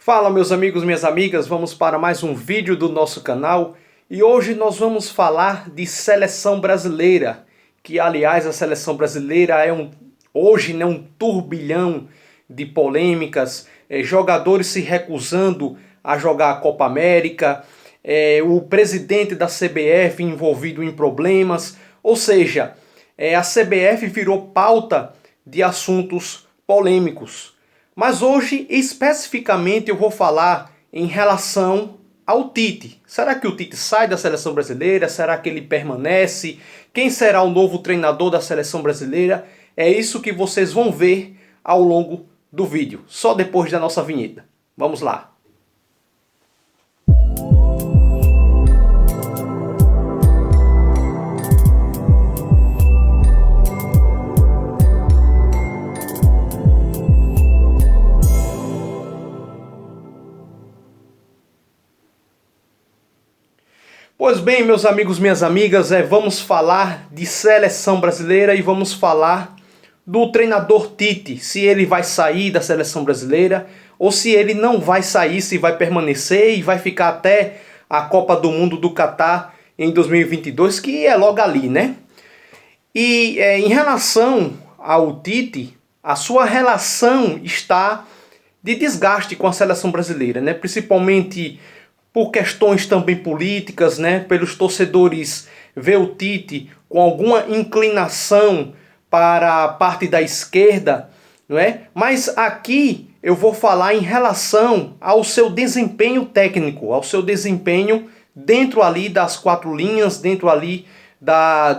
Fala meus amigos, minhas amigas, vamos para mais um vídeo do nosso canal e hoje nós vamos falar de seleção brasileira, que aliás a seleção brasileira é hoje um turbilhão de polêmicas, jogadores se recusando a jogar a Copa América, o presidente da CBF envolvido em problemas, ou seja, a CBF virou pauta de assuntos polêmicos. Mas hoje, especificamente, eu vou falar em relação ao Tite. Será que o Tite sai da seleção brasileira? Será que ele permanece? Quem será o novo treinador da seleção brasileira? É isso que vocês vão ver ao longo do vídeo, só depois da nossa vinheta. Vamos lá! Pois bem, meus amigos, minhas amigas, vamos falar de seleção brasileira e vamos falar do treinador Tite, se ele vai sair da seleção brasileira ou se ele não vai sair, se vai permanecer e vai ficar até a Copa do Mundo do Catar em 2022, que é logo ali, né? E em relação ao Tite, a sua relação está de desgaste com a seleção brasileira, né? Principalmente por questões também políticas, né? Pelos torcedores ver o Tite com alguma inclinação para a parte da esquerda, não é? Mas aqui eu vou falar em relação ao seu desempenho técnico, ao seu desempenho dentro ali das quatro linhas, dentro ali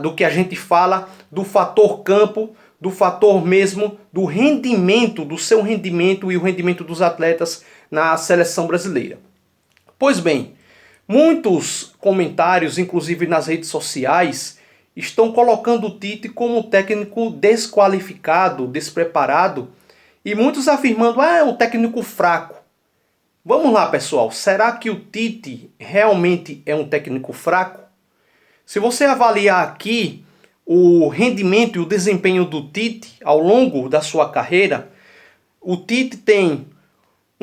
do que a gente fala do fator campo, do fator mesmo do rendimento, do seu rendimento e o rendimento dos atletas na seleção brasileira. Pois bem, muitos comentários, inclusive nas redes sociais, estão colocando o Tite como um técnico desqualificado, despreparado, e muitos afirmando, é um técnico fraco. Vamos lá, pessoal, será que o Tite realmente é um técnico fraco? Se você avaliar aqui o rendimento e o desempenho do Tite ao longo da sua carreira, o Tite tem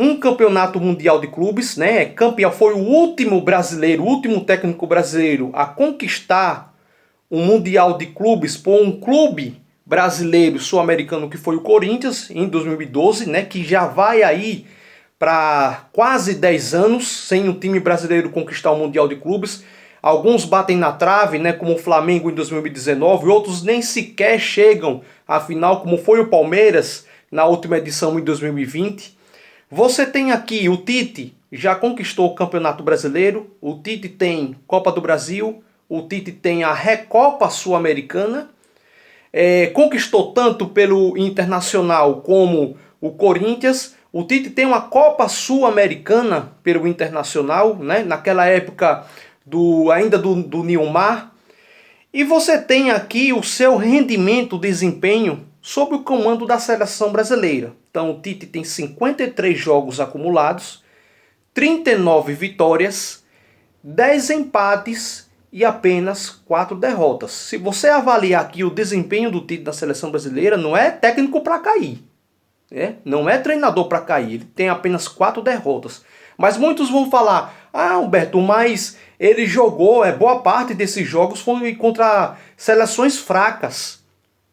um campeonato mundial de clubes, né? Campeão, foi o último brasileiro, o último técnico brasileiro a conquistar um mundial de clubes por um clube brasileiro sul-americano que foi o Corinthians em 2012, né? Que já vai aí para quase 10 anos sem o time brasileiro conquistar o mundial de clubes. Alguns batem na trave, né? Como o Flamengo em 2019, outros nem sequer chegam à final, como foi o Palmeiras na última edição em 2020. Você tem aqui o Tite, já conquistou o Campeonato Brasileiro, o Tite tem Copa do Brasil, o Tite tem a Recopa Sul-Americana, conquistou tanto pelo Internacional como o Corinthians, o Tite tem uma Copa Sul-Americana pelo Internacional, né? Naquela época ainda do Nilmar, e você tem aqui o seu rendimento, desempenho sob o comando da seleção brasileira. Então o Tite tem 53 jogos acumulados, 39 vitórias, 10 empates e apenas 4 derrotas. Se você avaliar aqui o desempenho do Tite na seleção brasileira, não é técnico para cair. Não é treinador para cair, ele tem apenas 4 derrotas. Mas muitos vão falar, Humberto, mas ele jogou, boa parte desses jogos foi contra seleções fracas.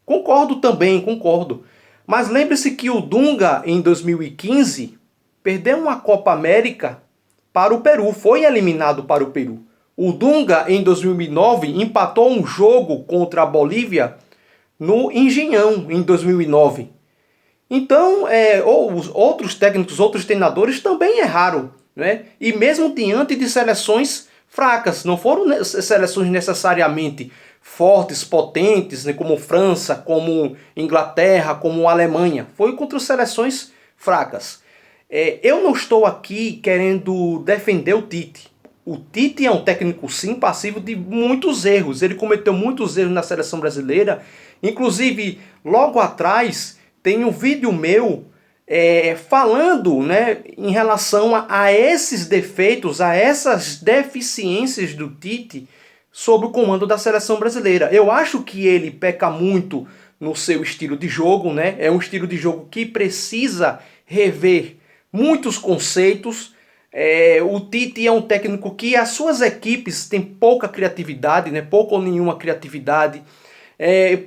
Concordo também, concordo. Mas lembre-se que o Dunga, em 2015, perdeu uma Copa América para o Peru, foi eliminado para o Peru. O Dunga, em 2009, empatou um jogo contra a Bolívia no Engenhão, em 2009. Então, os outros técnicos, outros treinadores também erraram, né? E mesmo diante de seleções fracas, não foram seleções necessariamente fortes, potentes, né, como França, como Inglaterra, como Alemanha. Foi contra seleções fracas. Eu não estou aqui querendo defender o Tite. O Tite é um técnico, sim, passivo de muitos erros. Ele cometeu muitos erros na seleção brasileira. Inclusive, logo atrás, tem um vídeo meu falando, né, em relação a esses defeitos, a essas deficiências do Tite sob o comando da seleção brasileira. Eu acho que ele peca muito no seu estilo de jogo, né? É um estilo de jogo que precisa rever muitos conceitos. O Tite é um técnico que as suas equipes têm pouca criatividade, né? Pouca ou nenhuma criatividade.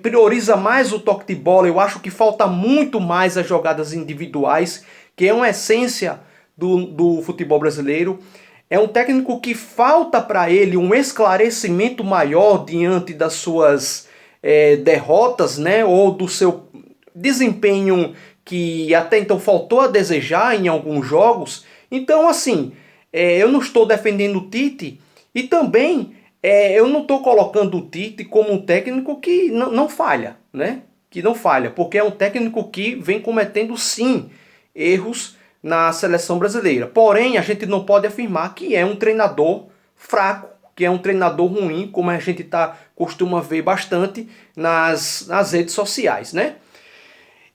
Prioriza mais o toque de bola. Eu acho que falta muito mais as jogadas individuais, que é uma essência do futebol brasileiro. É um técnico que falta para ele um esclarecimento maior diante das suas derrotas, né? Ou do seu desempenho que até então faltou a desejar em alguns jogos. Então, assim, eu não estou defendendo o Tite e também eu não estou colocando o Tite como um técnico que não falha, né? Que não falha, porque é um técnico que vem cometendo, sim, erros na seleção brasileira. Porém, a gente não pode afirmar que é um treinador fraco, que é um treinador ruim, como a gente costuma ver bastante nas redes sociais, né?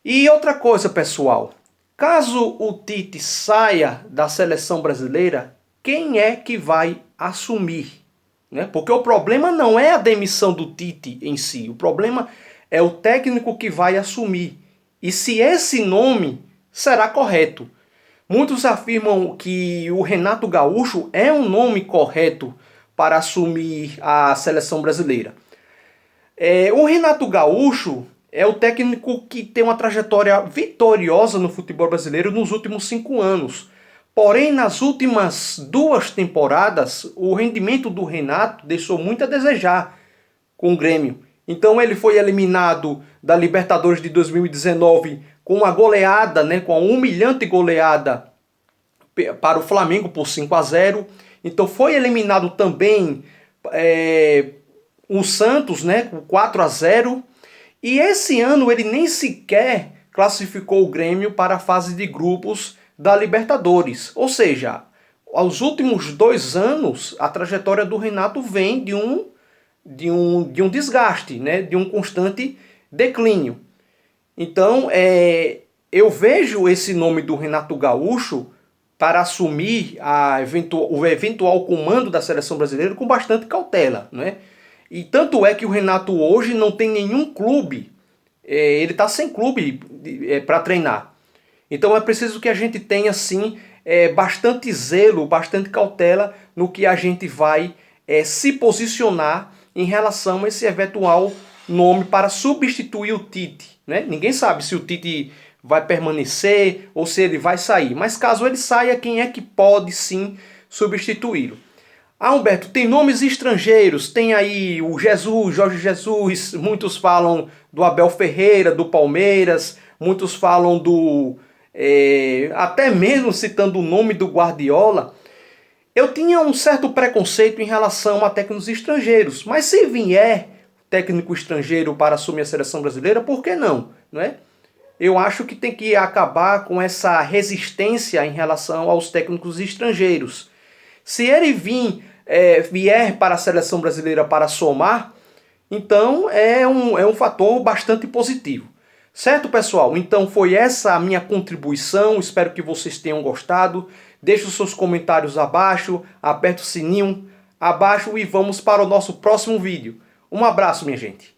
E outra coisa, pessoal, caso o Tite saia da seleção brasileira, quem é que vai assumir? Né? Porque o problema não é a demissão do Tite em si, o problema é o técnico que vai assumir. E se esse nome será correto. Muitos afirmam que o Renato Gaúcho é um nome correto para assumir a seleção brasileira. O Renato Gaúcho é o técnico que tem uma trajetória vitoriosa no futebol brasileiro nos últimos 5 anos. Porém, nas últimas 2 temporadas, o rendimento do Renato deixou muito a desejar com o Grêmio. Então ele foi eliminado da Libertadores de 2019 com uma goleada, né, com uma humilhante goleada para o Flamengo por 5-0. Então foi eliminado também o Santos, né, com 4-0. E esse ano ele nem sequer classificou o Grêmio para a fase de grupos da Libertadores. Ou seja, aos últimos 2 anos, a trajetória do Renato vem de um desgaste, né? De um constante declínio. Então, eu vejo esse nome do Renato Gaúcho para assumir o eventual comando da seleção brasileira com bastante cautela, né? E tanto é que o Renato hoje não tem nenhum clube, ele está sem clube para treinar. Então é preciso que a gente tenha, sim, bastante zelo, bastante cautela no que a gente vai se posicionar em relação a esse eventual nome para substituir o Tite, né? Ninguém sabe se o Tite vai permanecer ou se ele vai sair. Mas caso ele saia, quem é que pode, sim, substituí-lo? Humberto, tem nomes estrangeiros, tem aí o Jorge Jesus, muitos falam do Abel Ferreira, do Palmeiras, muitos falam até mesmo citando o nome do Guardiola. Eu tinha um certo preconceito em relação a técnicos estrangeiros, mas se vier técnico estrangeiro para assumir a seleção brasileira, por que não? Não é? Eu acho que tem que acabar com essa resistência em relação aos técnicos estrangeiros. Se ele vier para a seleção brasileira para somar, então é um fator bastante positivo. Certo, pessoal? Então foi essa a minha contribuição, espero que vocês tenham gostado. Deixe os seus comentários abaixo, aperte o sininho abaixo e vamos para o nosso próximo vídeo. Um abraço, minha gente.